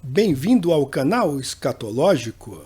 Bem-vindo ao canal Escatológico.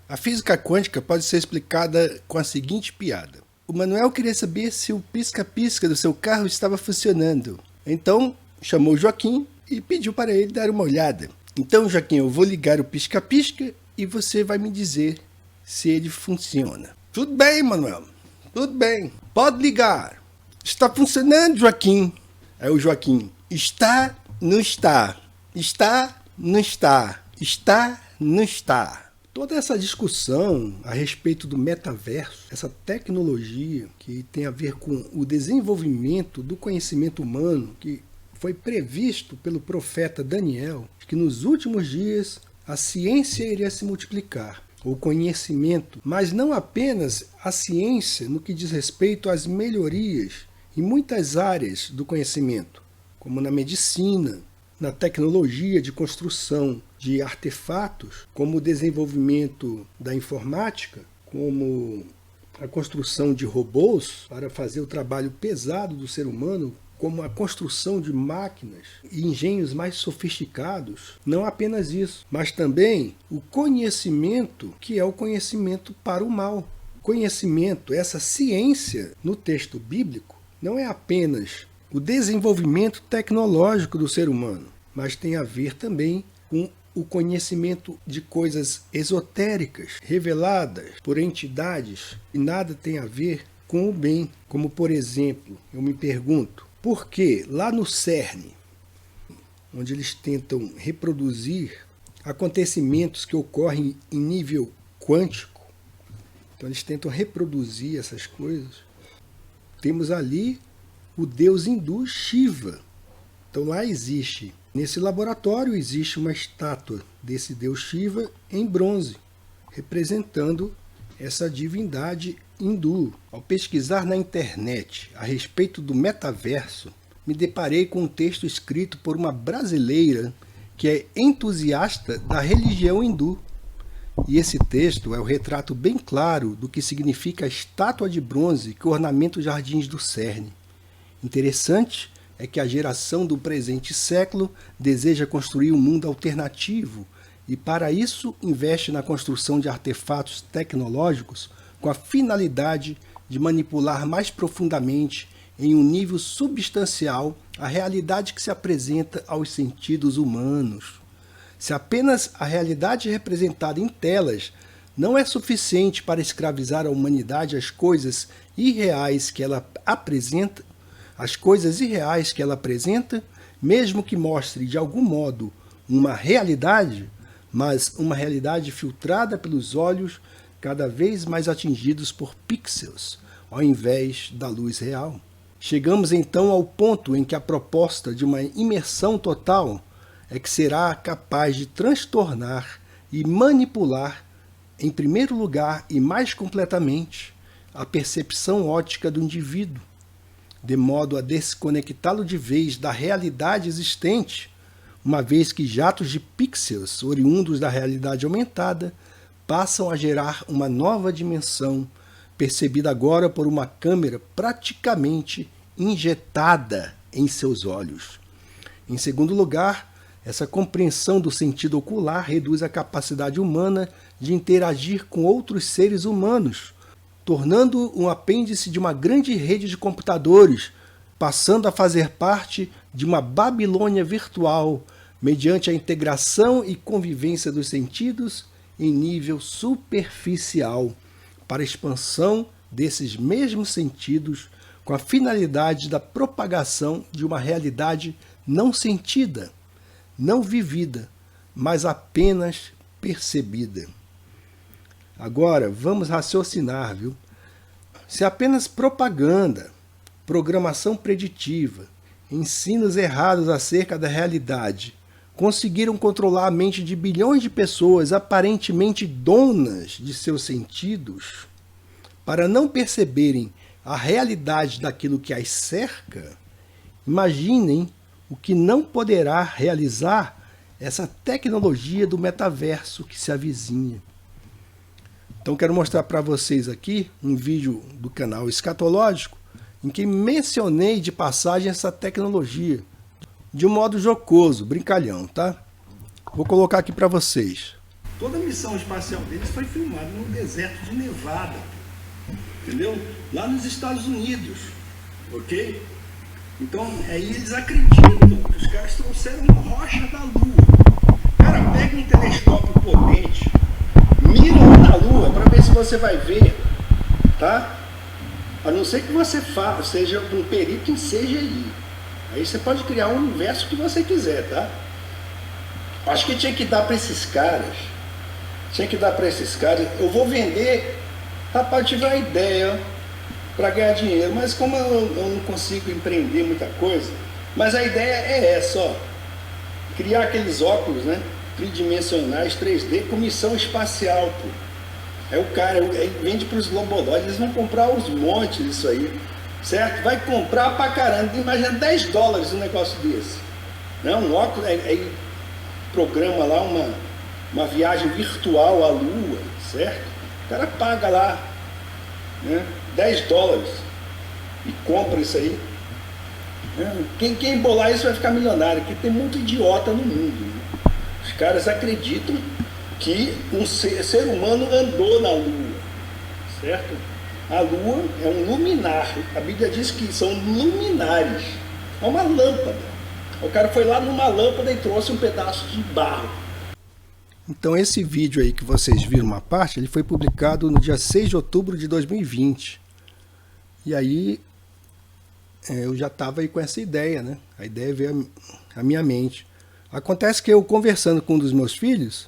A física quântica pode ser explicada com a seguinte piada. O Manuel queria saber se o pisca-pisca do seu carro estava funcionando. Então, chamou o Joaquim e pediu para ele dar uma olhada. Então, Joaquim, eu vou ligar o pisca-pisca e você vai me dizer se ele funciona. Tudo bem, Manuel. Tudo bem. Pode ligar. Está funcionando, Joaquim. Aí o Joaquim, está, não está. Está, não está. Está, não está. Toda essa discussão a respeito do metaverso, essa tecnologia que tem a ver com o desenvolvimento do conhecimento humano, que foi previsto pelo profeta Daniel, que nos últimos dias a ciência iria se multiplicar, o conhecimento, mas não apenas a ciência no que diz respeito às melhorias em muitas áreas do conhecimento, como na medicina, na tecnologia de construção de artefatos, como o desenvolvimento da informática, como a construção de robôs para fazer o trabalho pesado do ser humano, como a construção de máquinas e engenhos mais sofisticados. Não apenas isso, mas também o conhecimento, que é o conhecimento para o mal. Conhecimento, essa ciência no texto bíblico, não é apenas o desenvolvimento tecnológico do ser humano, mas tem a ver também com o conhecimento de coisas esotéricas, reveladas por entidades que nada tem a ver com o bem. Como, por exemplo, eu me pergunto, por que lá no CERN, onde eles tentam reproduzir acontecimentos que ocorrem em nível quântico, então eles tentam reproduzir essas coisas, temos ali o deus hindu Shiva. Então lá existe, nesse laboratório existe uma estátua desse deus Shiva em bronze, representando essa divindade hindu. Ao pesquisar na internet a respeito do metaverso, me deparei com um texto escrito por uma brasileira que é entusiasta da religião hindu. E esse texto é o retrato bem claro do que significa a estátua de bronze que ornamenta os jardins do CERN. Interessante é que a geração do presente século deseja construir um mundo alternativo e, para isso, investe na construção de artefatos tecnológicos com a finalidade de manipular mais profundamente, em um nível substancial, a realidade que se apresenta aos sentidos humanos. Se apenas a realidade representada em telas não é suficiente para escravizar a humanidade às coisas irreais que ela apresenta, mesmo que mostre de algum modo uma realidade, mas uma realidade filtrada pelos olhos cada vez mais atingidos por pixels, ao invés da luz real. Chegamos então ao ponto em que a proposta de uma imersão total é que será capaz de transtornar e manipular, em primeiro lugar e mais completamente, a percepção óptica do indivíduo, de modo a desconectá-lo de vez da realidade existente, uma vez que jatos de pixels oriundos da realidade aumentada passam a gerar uma nova dimensão, percebida agora por uma câmera praticamente injetada em seus olhos. Em segundo lugar, essa compreensão do sentido ocular reduz a capacidade humana de interagir com outros seres humanos, tornando um apêndice de uma grande rede de computadores, passando a fazer parte de uma Babilônia virtual, mediante a integração e convivência dos sentidos em nível superficial, para a expansão desses mesmos sentidos com a finalidade da propagação de uma realidade não sentida, não vivida, mas apenas percebida. Agora, vamos raciocinar, viu? Se apenas propaganda, programação preditiva, ensinos errados acerca da realidade conseguiram controlar a mente de bilhões de pessoas aparentemente donas de seus sentidos, para não perceberem a realidade daquilo que as cerca, imaginem o que não poderá realizar essa tecnologia do metaverso que se avizinha. Então quero mostrar para vocês aqui um vídeo do canal Escatológico em que mencionei de passagem essa tecnologia, de um modo jocoso, brincalhão, tá? Vou colocar aqui para vocês. Toda a missão espacial deles foi filmada no deserto de Nevada, entendeu? Lá nos Estados Unidos, ok? Então, aí eles acreditam que os caras trouxeram uma rocha da Lua. Cara, pega um telescópio potente, mira lá na Lua para ver se você vai ver, tá? A não ser que você seja um perito em CGI. Aí você pode criar o universo que você quiser, tá? Acho que tinha que dar para esses caras. Eu vou vender, rapaz, tive uma ideia para ganhar dinheiro, mas como eu não consigo empreender muita coisa, mas a ideia é essa, ó. Criar aqueles óculos, né? Tridimensionais, 3D, com missão espacial, pô. Aí o cara vende para os globoloides, eles vão comprar uns montes disso aí, certo? Vai comprar pra caramba, imagina $10 um negócio desse. Não, um óculos, aí programa lá uma viagem virtual à Lua, certo? O cara paga lá, né, $10 e compra isso aí. Quem bolar isso vai ficar milionário, porque tem muito idiota no mundo, né? Os caras acreditam que um ser humano andou na Lua, certo? A Lua é um luminar, a Bíblia diz que são luminares, é uma lâmpada. O cara foi lá numa lâmpada e trouxe um pedaço de barro. Então esse vídeo aí que vocês viram uma parte, ele foi publicado no dia 6 de outubro de 2020. E aí eu já estava aí com essa ideia, né? A ideia veio à minha mente. Acontece que eu, conversando com um dos meus filhos,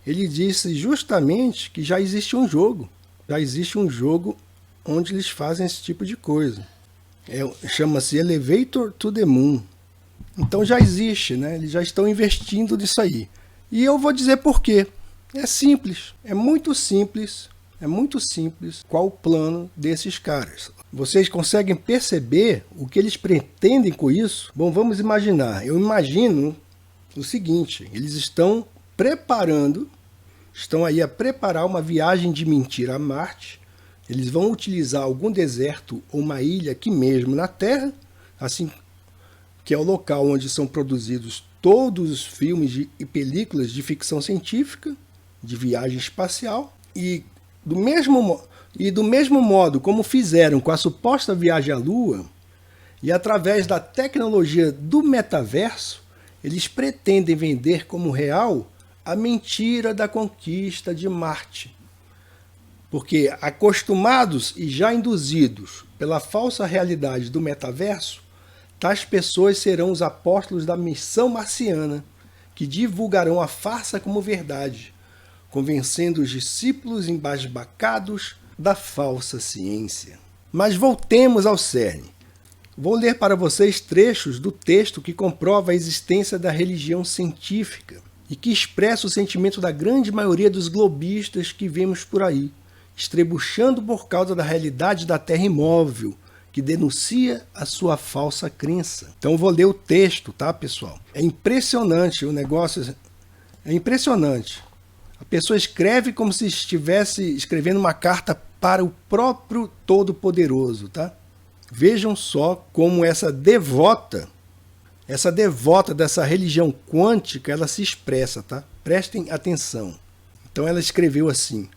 ele disse justamente que já existe um jogo. Já existe um jogo onde eles fazem esse tipo de coisa. Chama-se Elevator to the Moon. Então já existe, né? Eles já estão investindo nisso aí. E eu vou dizer por quê. É simples, é muito simples qual o plano desses caras. Vocês conseguem perceber o que eles pretendem com isso? Bom, vamos imaginar. Eu imagino o seguinte, eles estão aí a preparar uma viagem de mentira a Marte. Eles vão utilizar algum deserto ou uma ilha aqui mesmo na Terra, assim que é o local onde são produzidos todos os filmes e películas de ficção científica, de viagem espacial, e do mesmo modo como fizeram com a suposta viagem à Lua, e através da tecnologia do metaverso, eles pretendem vender como real a mentira da conquista de Marte. Porque acostumados e já induzidos pela falsa realidade do metaverso, tais pessoas serão os apóstolos da missão marciana, que divulgarão a farsa como verdade, convencendo os discípulos embasbacados da falsa ciência. Mas voltemos ao cerne. Vou ler para vocês trechos do texto que comprova a existência da religião científica e que expressa o sentimento da grande maioria dos globistas que vemos por aí, estrebuchando por causa da realidade da Terra imóvel, que denuncia a sua falsa crença. Então vou ler o texto, tá, pessoal? É impressionante o negócio, é impressionante. A pessoa escreve como se estivesse escrevendo uma carta para o próprio Todo-Poderoso, tá? Vejam só como essa devota dessa religião quântica, ela se expressa, tá? Prestem atenção. Então ela escreveu assim: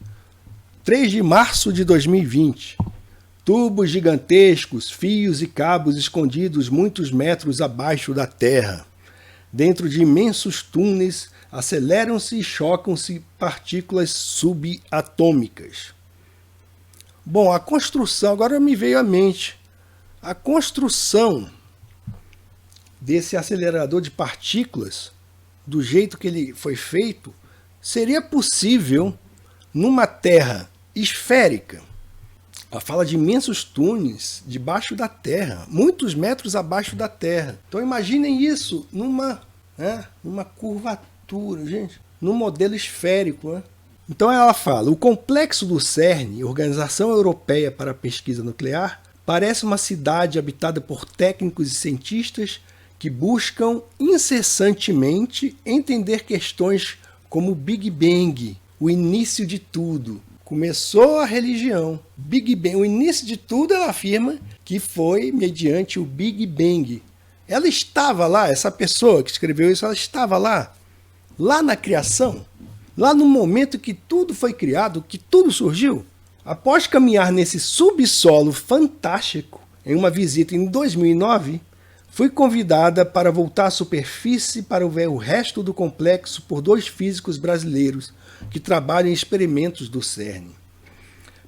3 de março de 2020. Tubos gigantescos, fios e cabos escondidos muitos metros abaixo da Terra. Dentro de imensos túneis, aceleram-se e chocam-se partículas subatômicas. Bom, a construção, agora me veio à mente, a construção desse acelerador de partículas, do jeito que ele foi feito, seria possível numa Terra esférica. Ela fala de imensos túneis debaixo da Terra, muitos metros abaixo da Terra. Então imaginem isso numa curvatura, gente, num modelo esférico, né? Então ela fala: o complexo do CERN, Organização Europeia para a Pesquisa Nuclear, parece uma cidade habitada por técnicos e cientistas que buscam incessantemente entender questões como o Big Bang, o início de tudo. Começou a religião, Big Bang, o início de tudo, ela afirma que foi mediante o Big Bang. Ela estava lá, essa pessoa que escreveu isso, ela estava lá na criação, lá no momento que tudo foi criado, que tudo surgiu. Após caminhar nesse subsolo fantástico, em uma visita em 2009, fui convidada para voltar à superfície para ver o resto do complexo por 2 físicos brasileiros que trabalham em experimentos do CERN.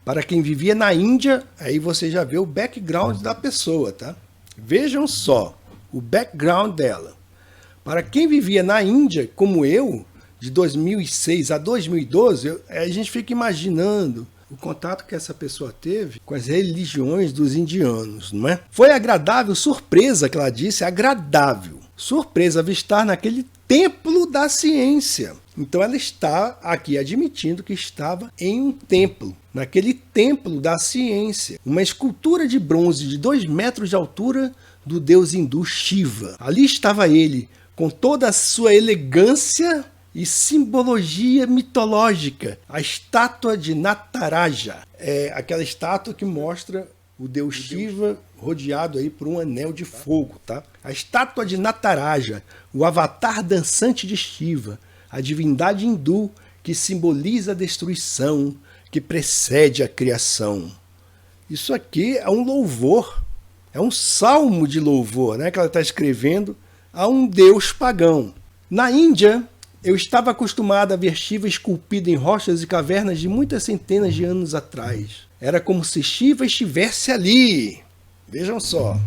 Para quem vivia na Índia, aí você já vê o background da pessoa, tá? Vejam só o background dela. Para quem vivia na Índia, como eu, de 2006 a 2012, a gente fica imaginando o contato que essa pessoa teve com as religiões dos indianos, não é? Foi agradável surpresa que ela disse, agradável surpresa avistar naquele templo da ciência. Então ela está aqui admitindo que estava em um templo, naquele templo da ciência. Uma escultura de bronze de 2 metros de altura do deus hindu Shiva. Ali estava ele, com toda a sua elegância e simbologia mitológica. A estátua de Nataraja. É aquela estátua que mostra o deus Shiva rodeado aí por um anel de fogo, tá? A estátua de Nataraja, o avatar dançante de Shiva, a divindade hindu que simboliza a destruição, que precede a criação. Isso aqui é um louvor, é um salmo de louvor, né, que ela está escrevendo a um deus pagão. Na Índia, eu estava acostumado a ver Shiva esculpido em rochas e cavernas de muitas centenas de anos atrás. Era como se Shiva estivesse ali. Vejam só.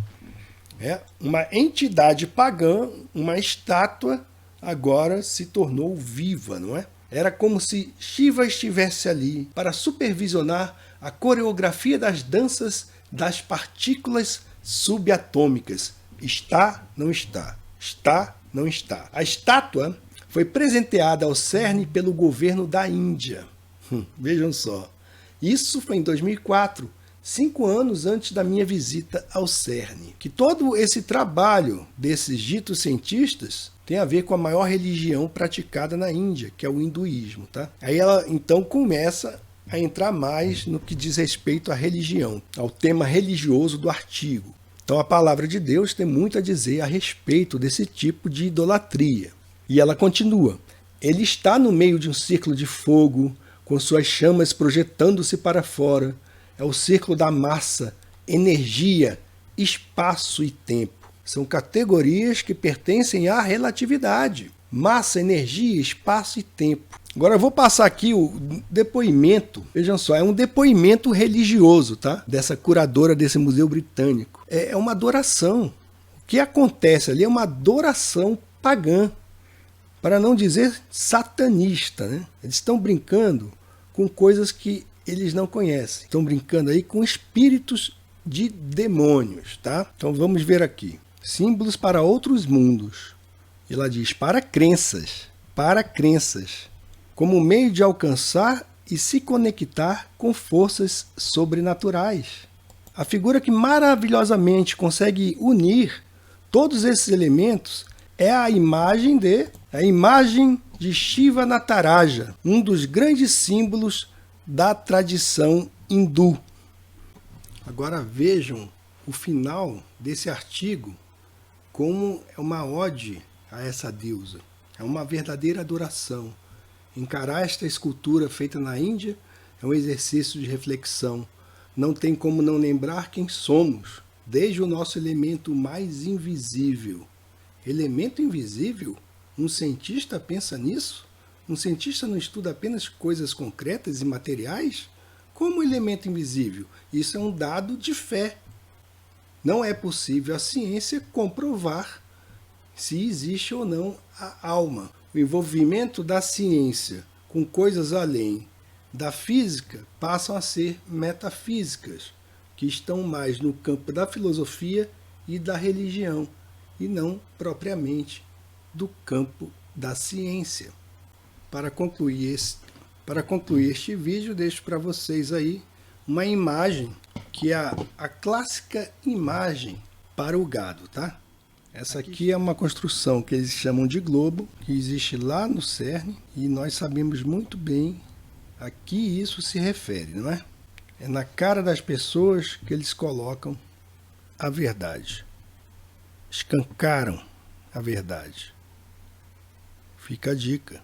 Uma entidade pagã, uma estátua, agora se tornou viva, não é? Era como se Shiva estivesse ali para supervisionar a coreografia das danças das partículas subatômicas. Está, não está. Está, não está. A estátua foi presenteada ao CERN pelo governo da Índia. Vejam só. Isso foi em 2004, 5 anos antes da minha visita ao CERN. Que todo esse trabalho desses ditos cientistas tem a ver com a maior religião praticada na Índia, que é o hinduísmo, tá? Aí ela então começa a entrar mais no que diz respeito à religião, ao tema religioso do artigo. Então a palavra de Deus tem muito a dizer a respeito desse tipo de idolatria. E ela continua: ele está no meio de um círculo de fogo, com suas chamas projetando-se para fora. É o círculo da massa, energia, espaço e tempo. São categorias que pertencem à relatividade. Massa, energia, espaço e tempo. Agora eu vou passar aqui o depoimento. Vejam só, é um depoimento religioso, tá? Dessa curadora desse museu britânico. É uma adoração. O que acontece ali é uma adoração pagã, para não dizer satanista, né? Eles estão brincando com coisas que eles não conhecem. Estão brincando aí com espíritos de demônios, tá? Então vamos ver aqui. Símbolos para outros mundos. E ela diz, para crenças, como meio de alcançar e se conectar com forças sobrenaturais. A figura que maravilhosamente consegue unir todos esses elementos é a imagem de Shiva Nataraja, um dos grandes símbolos da tradição hindu. Agora vejam o final desse artigo, como é uma ode a essa deusa. É uma verdadeira adoração. Encarar esta escultura feita na Índia é um exercício de reflexão. Não tem como não lembrar quem somos, desde o nosso elemento mais invisível. Elemento invisível? Um cientista pensa nisso? Um cientista não estuda apenas coisas concretas e materiais? Como elemento invisível? Isso é um dado de fé. Não é possível a ciência comprovar se existe ou não a alma. O envolvimento da ciência com coisas além da física passam a ser metafísicas, que estão mais no campo da filosofia e da religião, e não propriamente do campo da ciência. Para concluir este vídeo, deixo para vocês aí uma imagem que é a clássica imagem para o gado, tá? Essa aqui é uma construção que eles chamam de globo, que existe lá no CERN, e nós sabemos muito bem a que isso se refere, não é? É na cara das pessoas que eles colocam a verdade. Escancaram a verdade. Fica a dica.